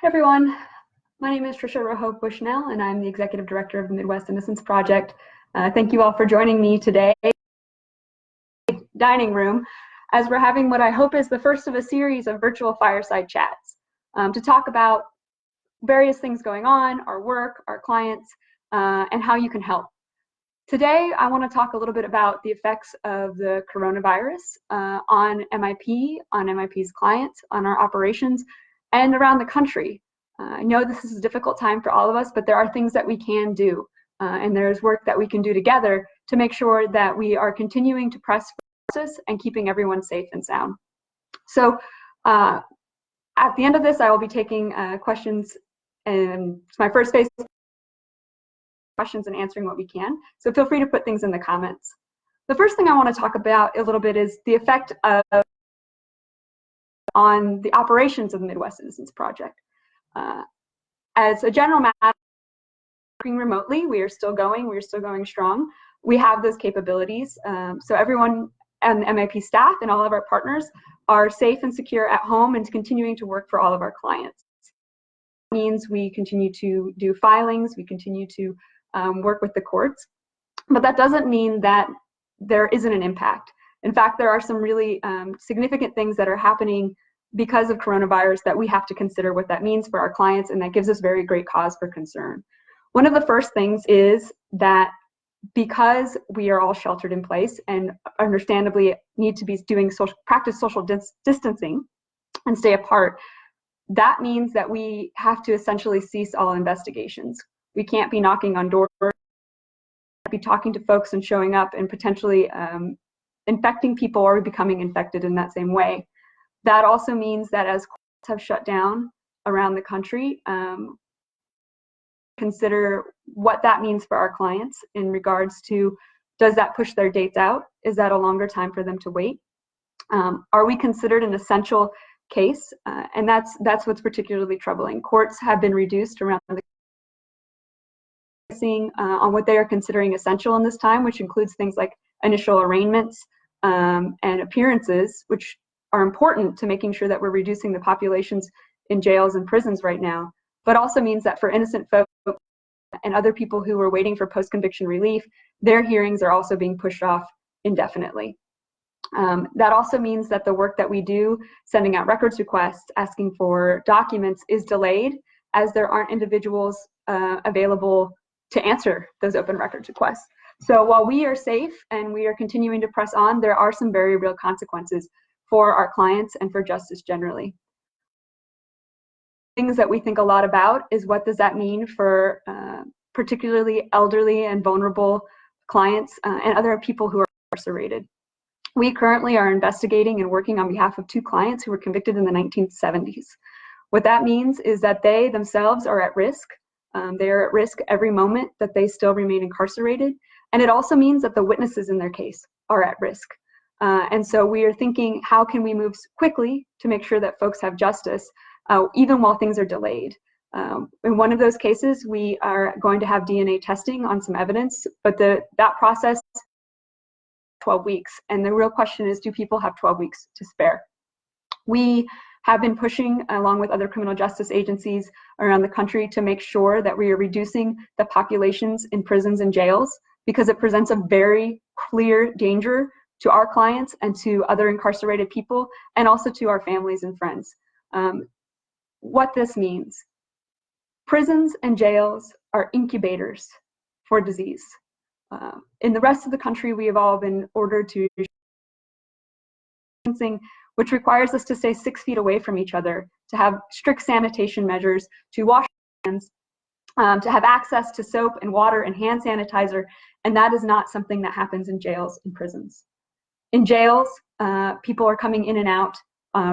Hey everyone, my name is Tricia Rojo Bushnell and I'm the Executive Director of the Midwest Innocence Project. Thank you all for joining me today in the dining room as we're having what I hope is the first of a series of virtual fireside chats to talk about various things going on, our work, our clients, and how you can help. Today, I want to talk a little bit about the effects of the coronavirus on MIP, on MIP's clients, on our operations, and around the country. I know this is a difficult time for all of us, but there are things that we can do, and there's work that we can do together to make sure that we are continuing to press for justice and keeping everyone safe and sound. So at the end of this, I will be taking questions, and it's my first phase questions and answering what we can. So feel free to put things in the comments. The first thing I want to talk about a little bit is the effect on the operations of the Midwest Innocence Project. As a general matter, working remotely, we are still going strong. We have those capabilities. So everyone and the MIP staff and all of our partners are safe and secure at home and continuing to work for all of our clients. That means we continue to do filings, we continue to work with the courts, but that doesn't mean that there isn't an impact. In fact, there are some really significant things that are happening because of coronavirus that we have to consider what that means for our clients, and that gives us very great cause for concern. One of the first things is that because we are all sheltered in place and understandably need to be doing practice social distancing and stay apart, that means that we have to essentially cease all investigations. We can't be knocking on doors, be talking to folks and showing up and potentially infecting people or becoming infected in that same way. That also means that as courts have shut down around the country, consider what that means for our clients in regards to, does that push their dates out? Is that a longer time for them to wait? Are we considered an essential case? And that's what's particularly troubling. Courts have been reduced around the on what they are considering essential in this time, which includes things like initial arraignments and appearances, which are important to making sure that we're reducing the populations in jails and prisons right now, but also means that for innocent folks and other people who are waiting for post-conviction relief, their hearings are also being pushed off indefinitely. That also means that the work that we do, sending out records requests, asking for documents, is delayed as there aren't individuals available to answer those open records requests. So while we are safe and we are continuing to press on, there are some very real consequences for our clients and for justice generally. Things that we think a lot about is what does that mean for particularly elderly and vulnerable clients and other people who are incarcerated. We currently are investigating and working on behalf of 2 clients who were convicted in the 1970s. What that means is that they themselves are at risk. They are at risk every moment that they still remain incarcerated. And it also means that the witnesses in their case are at risk. And so we are thinking, how can we move quickly to make sure that folks have justice, even while things are delayed? In one of those cases, we are going to have DNA testing on some evidence, but that process 12 weeks. And the real question is, do people have 12 weeks to spare? We have been pushing, along with other criminal justice agencies around the country, to make sure that we are reducing the populations in prisons and jails, because it presents a very clear danger to our clients and to other incarcerated people, and also to our families and friends. What this means: prisons and jails are incubators for disease. In the rest of the country, we have all been ordered to distancing, which requires us to stay 6 feet away from each other, to have strict sanitation measures, to wash hands, to have access to soap and water and hand sanitizer, and that is not something that happens in jails and prisons. In jails, people are coming in and out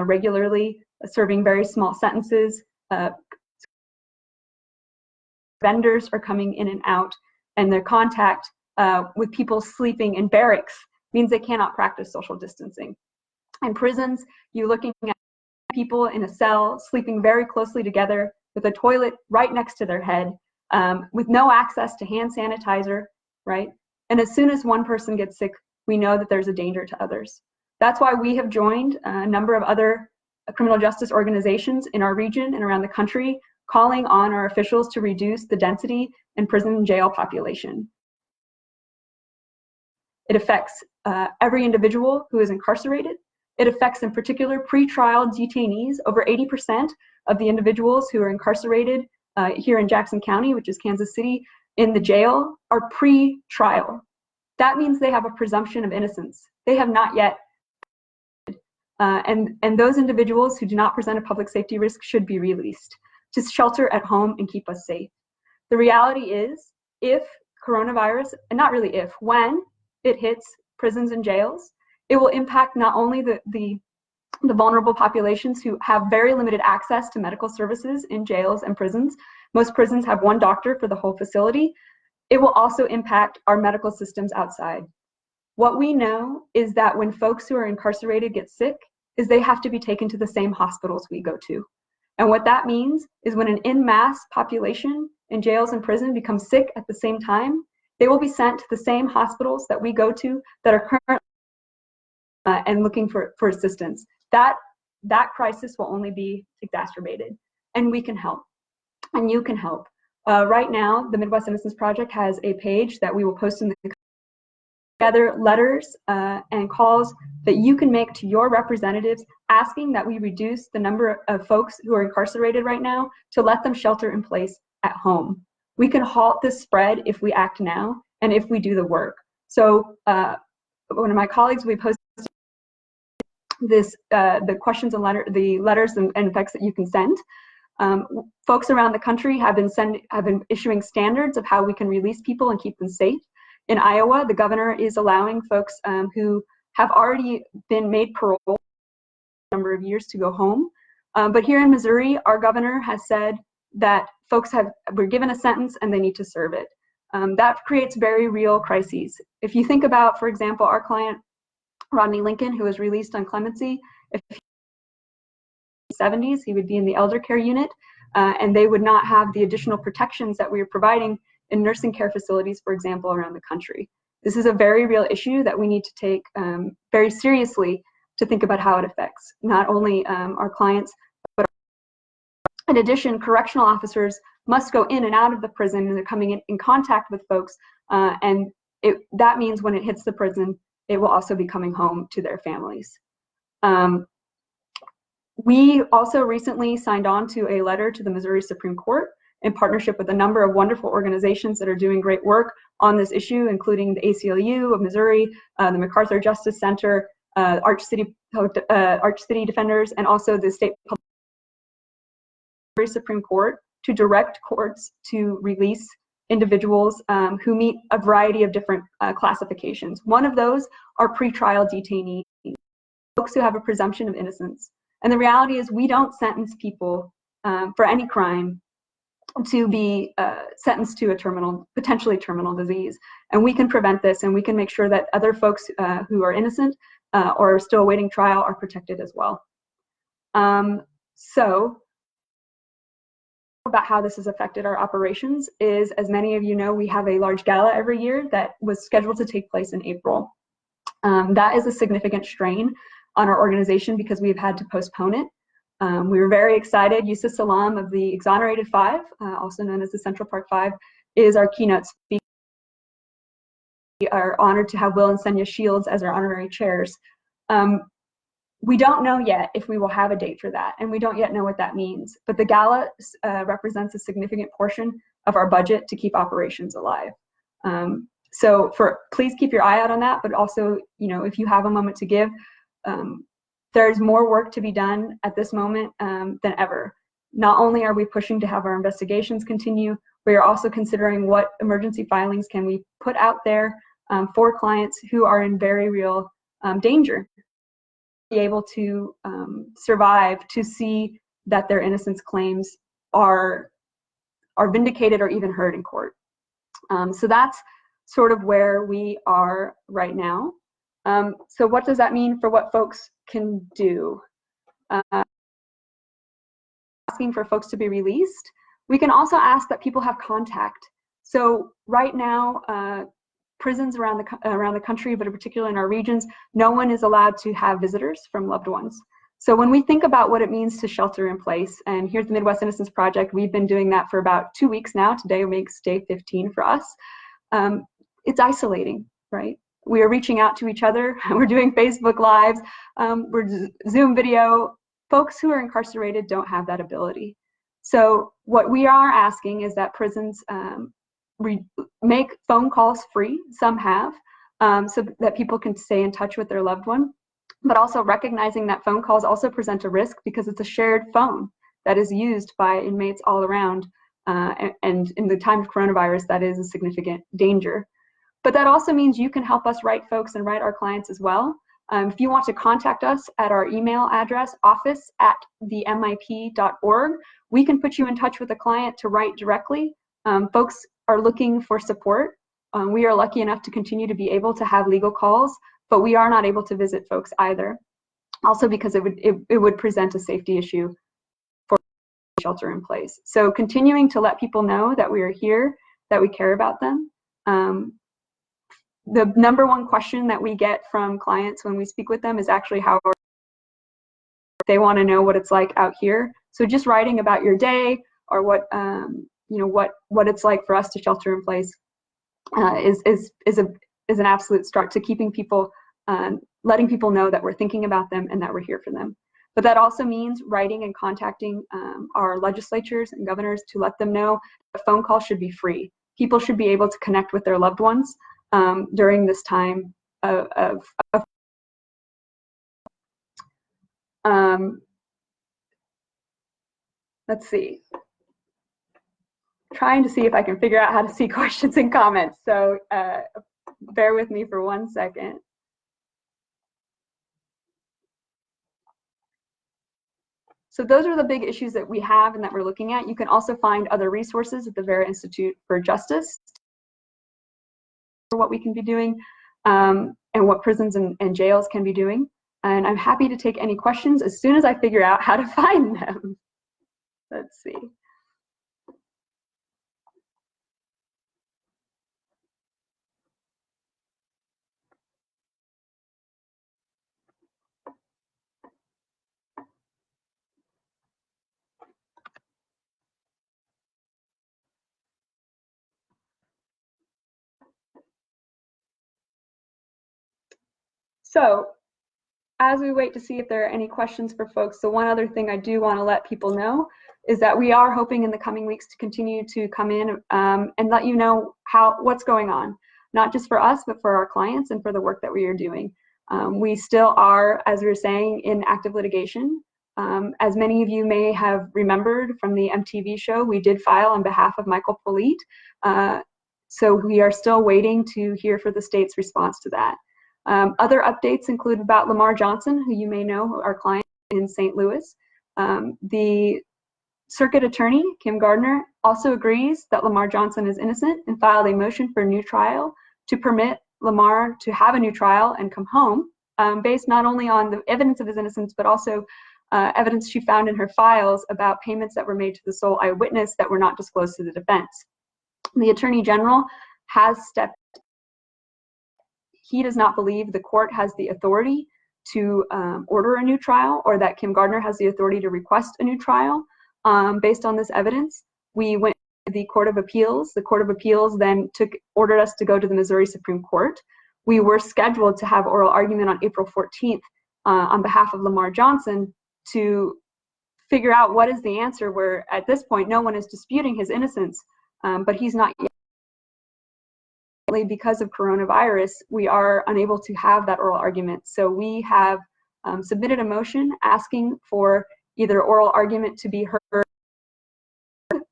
regularly, serving very small sentences. Vendors are coming in and out, and their contact with people sleeping in barracks means they cannot practice social distancing. In prisons, you're looking at people in a cell sleeping very closely together with a toilet right next to their head, with no access to hand sanitizer, right? And as soon as one person gets sick, we know that there's a danger to others. That's why we have joined a number of other criminal justice organizations in our region and around the country calling on our officials to reduce the density in prison and jail population. It affects every individual who is incarcerated. It affects in particular pretrial detainees. Over 80% of the individuals who are incarcerated here in Jackson County, which is Kansas City, in the jail are pre-trial. That means they have a presumption of innocence. They have not yet, and those individuals who do not present a public safety risk should be released to shelter at home and keep us safe. The reality is, if coronavirus, and not really if, when it hits prisons and jails, it will impact not only the vulnerable populations who have very limited access to medical services in jails and prisons. Most prisons have one doctor for the whole facility. It will also impact our medical systems outside. What we know is that when folks who are incarcerated get sick, is they have to be taken to the same hospitals we go to. And what that means is when an en masse population in jails and prison becomes sick at the same time, they will be sent to the same hospitals that we go to that are currently and looking for assistance. That crisis will only be exacerbated, and we can help, and you can help. Right now, the Midwest Innocence Project has a page that we will post in the together letters and calls that you can make to your representatives asking that we reduce the number of folks who are incarcerated right now to let them shelter in place at home. We can halt this spread if we act now and if we do the work. So one of my colleagues, we posted this, the questions and the letters and effects that you can send. Folks around the country have been issuing standards of how we can release people and keep them safe. In Iowa, the governor is allowing folks who have already been made parole a number of years to go home. But here in Missouri, our governor has said that folks were given a sentence and they need to serve it. That creates very real crises. If you think about, for example, our client, Rodney Lincoln, who was released on clemency, if he was in his 70s, he would be in the elder care unit, and they would not have the additional protections that we are providing in nursing care facilities, for example, around the country. This is a very real issue that we need to take very seriously to think about how it affects not only our clients, but in addition, correctional officers must go in and out of the prison, and they're coming in contact with folks, and that means when it hits the prison, it will also be coming home to their families. We also recently signed on to a letter to the Missouri Supreme Court in partnership with a number of wonderful organizations that are doing great work on this issue, including the ACLU of Missouri, the MacArthur Justice Center, Arch City Defenders, and also the State Supreme Court to direct courts to release individuals who meet a variety of different classifications. One of those are pretrial detainees, folks who have a presumption of innocence. And the reality is we don't sentence people for any crime to be sentenced to a potentially terminal disease. And we can prevent this, and we can make sure that other folks who are innocent or are still awaiting trial are protected as well. So about how this has affected our operations is, as many of you know, we have a large gala every year that was scheduled to take place in April. That is a significant strain on our organization because we've had to postpone it. We were very excited. Yusuf Salam of the Exonerated Five, also known as the Central Park Five, is our keynote speaker. We are honored to have Will and Senya Shields as our honorary chairs. We don't know yet if we will have a date for that, and we don't yet know what that means. But the gala represents a significant portion of our budget to keep operations alive. So please keep your eye out on that, but also, if you have a moment to give, there's more work to be done at this moment than ever. Not only are we pushing to have our investigations continue, we are also considering what emergency filings can we put out there for clients who are in very real danger, be able to survive, to see that their innocence claims are vindicated or even heard in court. So that's sort of where we are right now. So what does that mean for what folks can do? Asking for folks to be released. We can also ask that people have contact. So right now, prisons around the country, but in particular in our regions, no one is allowed to have visitors from loved ones. So when we think about what it means to shelter in place, and here's the Midwest Innocence Project, we've been doing that for about 2 weeks now. Today makes day 15 for us. It's isolating, right? We are reaching out to each other. We're doing Facebook Lives. We're Zoom video. Folks who are incarcerated don't have that ability. So what we are asking is that prisons make phone calls free. Some have, so that people can stay in touch with their loved one. But also recognizing that phone calls also present a risk because it's a shared phone that is used by inmates all around. And in the time of coronavirus, that is a significant danger. But that also means you can help us write folks and write our clients as well. If you want to contact us at our email address, office@themip.org, we can put you in touch with a client to write directly. Folks are looking for support. We are lucky enough to continue to be able to have legal calls, but we are not able to visit folks either. Also because it would present a safety issue for shelter in place. So continuing to let people know that we are here, that we care about them. The number one question that we get from clients when we speak with them is actually how they want to know what it's like out here. So just writing about your day or what it's like for us to shelter in place is an absolute start to keeping people, letting people know that we're thinking about them and that we're here for them. But that also means writing and contacting our legislatures and governors to let them know a phone call should be free. People should be able to connect with their loved ones during this time of let's see. Trying to see if I can figure out how to see questions and comments. So bear with me for 1 second. So those are the big issues that we have and that we're looking at. You can also find other resources at the Vera Institute for Justice for what we can be doing and what prisons and jails can be doing. And I'm happy to take any questions as soon as I figure out how to find them. Let's see. So as we wait to see if there are any questions for folks, the one other thing I do want to let people know is that we are hoping in the coming weeks to continue to come in and let you know what's going on, not just for us, but for our clients and for the work that we are doing. We still are, as we were saying, in active litigation. As many of you may have remembered from the MTV show, we did file on behalf of Michael Polite. So we are still waiting to hear for the state's response to that. Other updates include about Lamar Johnson, who you may know, our client in St. Louis. The circuit attorney, Kim Gardner, also agrees that Lamar Johnson is innocent and filed a motion for a new trial to permit Lamar to have a new trial and come home, based not only on the evidence of his innocence, but also evidence she found in her files about payments that were made to the sole eyewitness that were not disclosed to the defense. The Attorney General has stepped. He does not believe the court has the authority to order a new trial, or that Kim Gardner has the authority to request a new trial based on this evidence. We went to the Court of Appeals. The Court of Appeals then ordered us to go to the Missouri Supreme Court. We were scheduled to have oral argument on April 14th on behalf of Lamar Johnson to figure out what is the answer, where at this point no one is disputing his innocence, but he's not yet. Because of coronavirus, we are unable to have that oral argument. So we have submitted a motion asking for either oral argument to be heard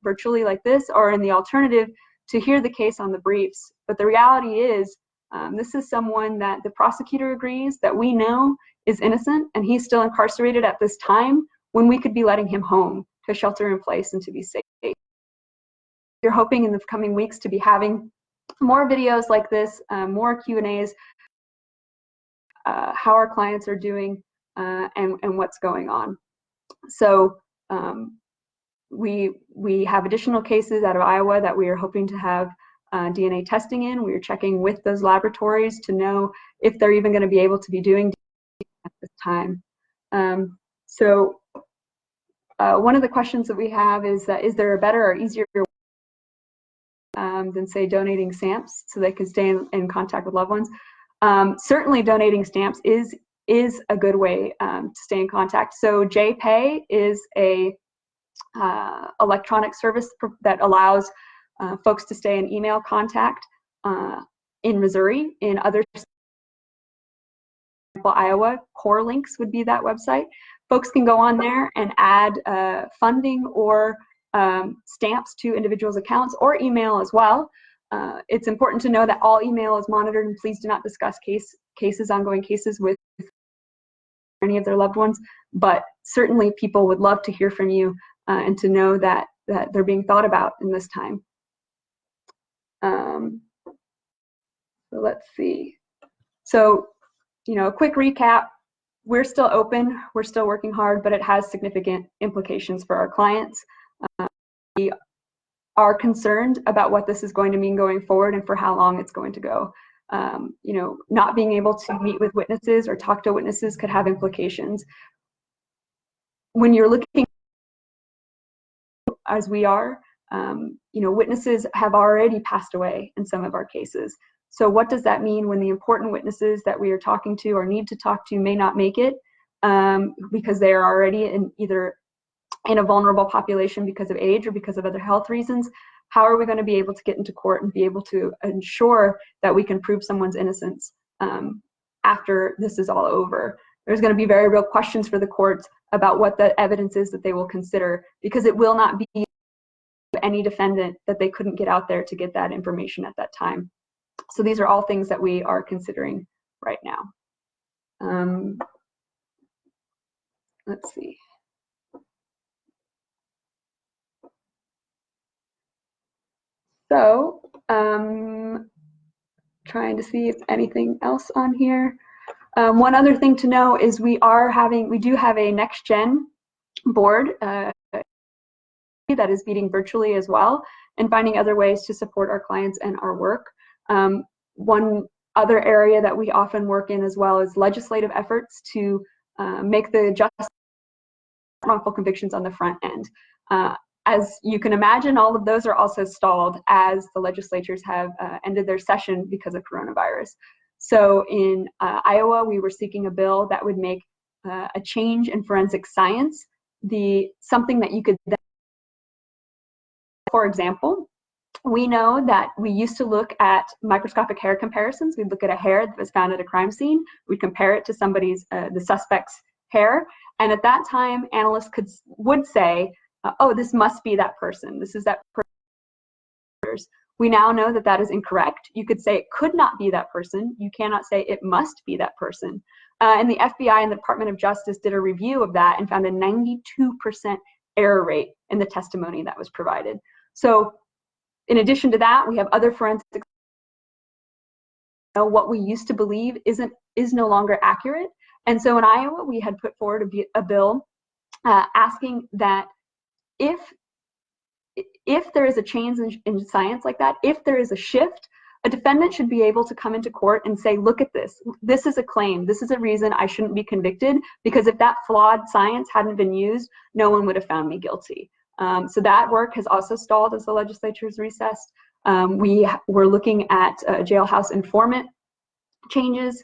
virtually like this, or in the alternative, to hear the case on the briefs. But the reality is, this is someone that the prosecutor agrees that we know is innocent, and he's still incarcerated at this time when we could be letting him home to shelter in place and to be safe. You're hoping in the coming weeks to be having more videos like this, more Q&As, how our clients are doing, and what's going on. So we have additional cases out of Iowa that we are hoping to have DNA testing in. We are checking with those laboratories to know if they're even going to be able to be doing DNA at this time. So one of the questions that we have is there a better or easier than, say, donating stamps so they can stay in contact with loved ones? Certainly donating stamps is a good way to stay in contact. So JPay is a electronic service that allows folks to stay in email contact in Missouri. In other states, Iowa, Core Links would be that website. Folks can go on there and add funding or stamps to individuals' accounts, or email as well. It's important to know that all email is monitored, and please do not discuss ongoing cases with any of their loved ones. But certainly people would love to hear from you and to know that they're being thought about in this time. So let's see. So, a quick recap. We're still open, we're still working hard, but it has significant implications for our clients. We are concerned about what this is going to mean going forward and for how long it's going to go. Not being able to meet with witnesses or talk to witnesses could have implications. When you're looking, as we are, witnesses have already passed away in some of our cases. So what does that mean when the important witnesses that we are talking to or need to talk to may not make it because they are already either in a vulnerable population because of age or because of other health reasons? How are we going to be able to get into court and be able to ensure that we can prove someone's innocence after this is all over? There's going to be very real questions for the courts about what the evidence is that they will consider, because it will not be any defendant that they couldn't get out there to get that information at that time. So these are all things that we are considering right now. Let's see. So trying to see if anything else on here. One other thing to know is we do have a next gen board that is meeting virtually as well, and finding other ways to support our clients and our work. One other area that we often work in as well is legislative efforts to make the justice wrongful convictions on the front end. As you can imagine, all of those are also stalled as the legislatures have ended their session because of coronavirus. So in Iowa, we were seeking a bill that would make a change in forensic science something that you could then, for example, we know that we used to look at microscopic hair comparisons. We'd look at a hair that was found at a crime scene. We'd compare it to the suspect's hair. And at that time, analysts would say, oh, this must be that person. This is that person. We now know that that is incorrect. You could say it could not be that person. You cannot say it must be that person. And the FBI and the Department of Justice did a review of that and found a 92% error rate in the testimony that was provided. So in addition to that, we have other forensics. What we used to believe is no longer accurate. And so in Iowa, we had put forward a bill asking that if there is a change in science like that, if there is a shift, a defendant should be able to come into court and say, look at this. This is a claim. This is a reason I shouldn't be convicted, because if that flawed science hadn't been used, no one would have found me guilty. So that work has also stalled as the legislature's recessed. We were looking at jailhouse informant changes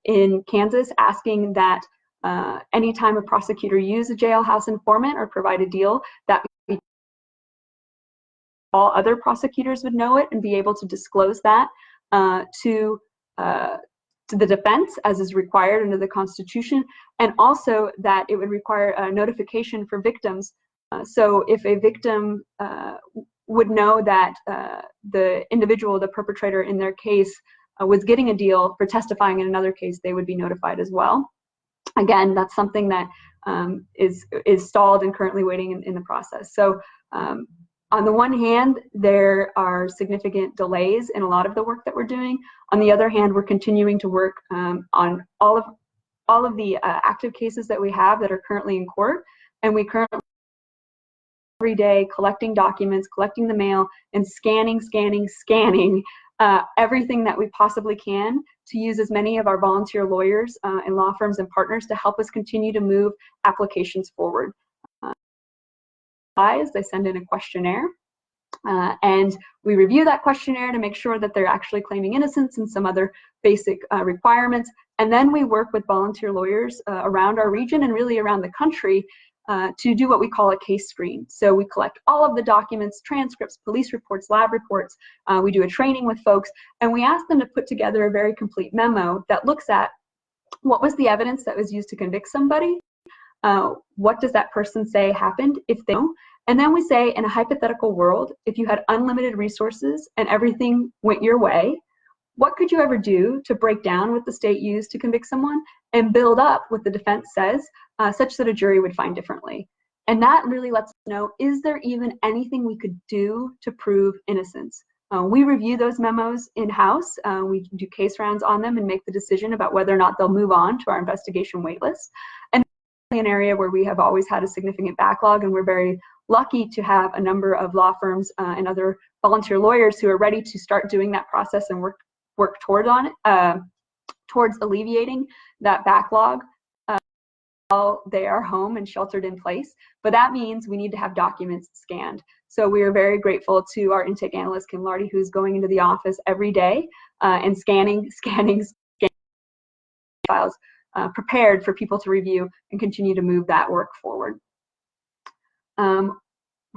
in Kansas, asking that anytime a prosecutor use a jailhouse informant or provide a deal, that all other prosecutors would know it and be able to disclose that to the defense, as is required under the Constitution, and also that it would require a notification for victims. So if a victim would know that the individual, the perpetrator in their case, was getting a deal for testifying in another case, they would be notified as well. Again, that's something that is stalled and currently waiting in the process. So on the one hand, there are significant delays in a lot of the work that we're doing. On the other hand, we're continuing to work on all of the active cases that we have that are currently in court, and we currently every day collecting documents, collecting the mail, and scanning everything that we possibly can to use as many of our volunteer lawyers and law firms and partners to help us continue to move applications forward. They send in a questionnaire, and we review that questionnaire to make sure that they're actually claiming innocence and some other basic requirements. And then we work with volunteer lawyers around our region and really around the country to do what we call a case screen. So we collect all of the documents, transcripts, police reports, lab reports. We do a training with folks, and we ask them to put together a very complete memo that looks at what was the evidence that was used to convict somebody, what does that person say happened if they know, and then we say, in a hypothetical world, if you had unlimited resources and everything went your way, what could you ever do to break down what the state used to convict someone and build up what the defense says, such that a jury would find differently? And that really lets us know, is there even anything we could do to prove innocence? We review those memos in-house. We do case rounds on them and make the decision about whether or not they'll move on to our investigation waitlist. And an area where we have always had a significant backlog, and we're very lucky to have a number of law firms and other volunteer lawyers who are ready to start doing that process and work towards alleviating that backlog while they are home and sheltered in place. But that means we need to have documents scanned. So we are very grateful to our intake analyst, Kim Lardy, who's going into the office every day and scanning files prepared for people to review and continue to move that work forward.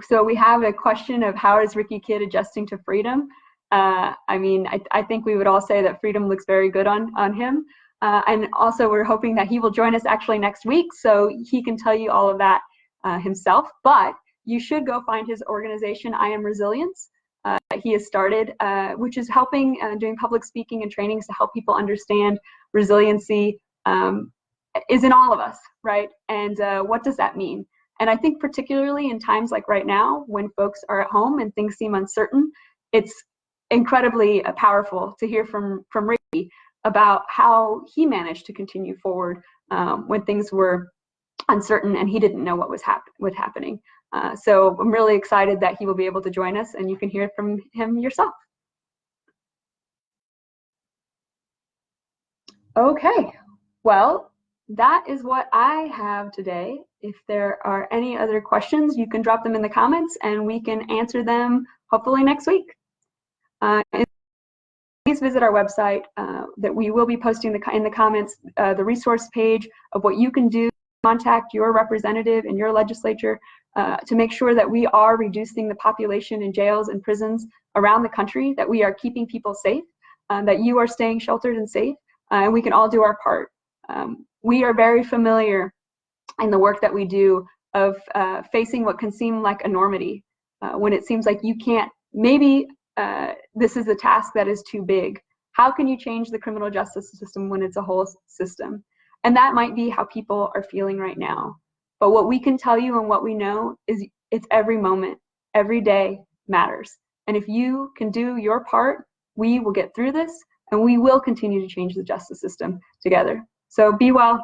So we have a question of how is Ricky Kidd adjusting to freedom? I mean, I think we would all say that freedom looks very good on him. And also we're hoping that he will join us actually next week so he can tell you all of that himself. But you should go find his organization, I Am Resilience. He has started, which is helping doing public speaking and trainings to help people understand resiliency is in all of us, right? And what does that mean? And I think particularly in times like right now, when folks are at home and things seem uncertain, it's incredibly powerful to hear from Ricky about how he managed to continue forward when things were uncertain and he didn't know what was happening. So I'm really excited that he will be able to join us, and you can hear from him yourself. Okay, well, that is what I have today. If there are any other questions, you can drop them in the comments and we can answer them hopefully next week. Please visit our website that we will be posting in the comments, the resource page of what you can do to contact your representative in your legislature to make sure that we are reducing the population in jails and prisons around the country, that we are keeping people safe, that you are staying sheltered and safe, and we can all do our part. We are very familiar in the work that we do of facing what can seem like enormity, when it seems like you can't, maybe this is a task that is too big. How can you change the criminal justice system when it's a whole system? And that might be how people are feeling right now. But what we can tell you and what we know is it's every moment, every day matters. And if you can do your part, we will get through this and we will continue to change the justice system together. So be well.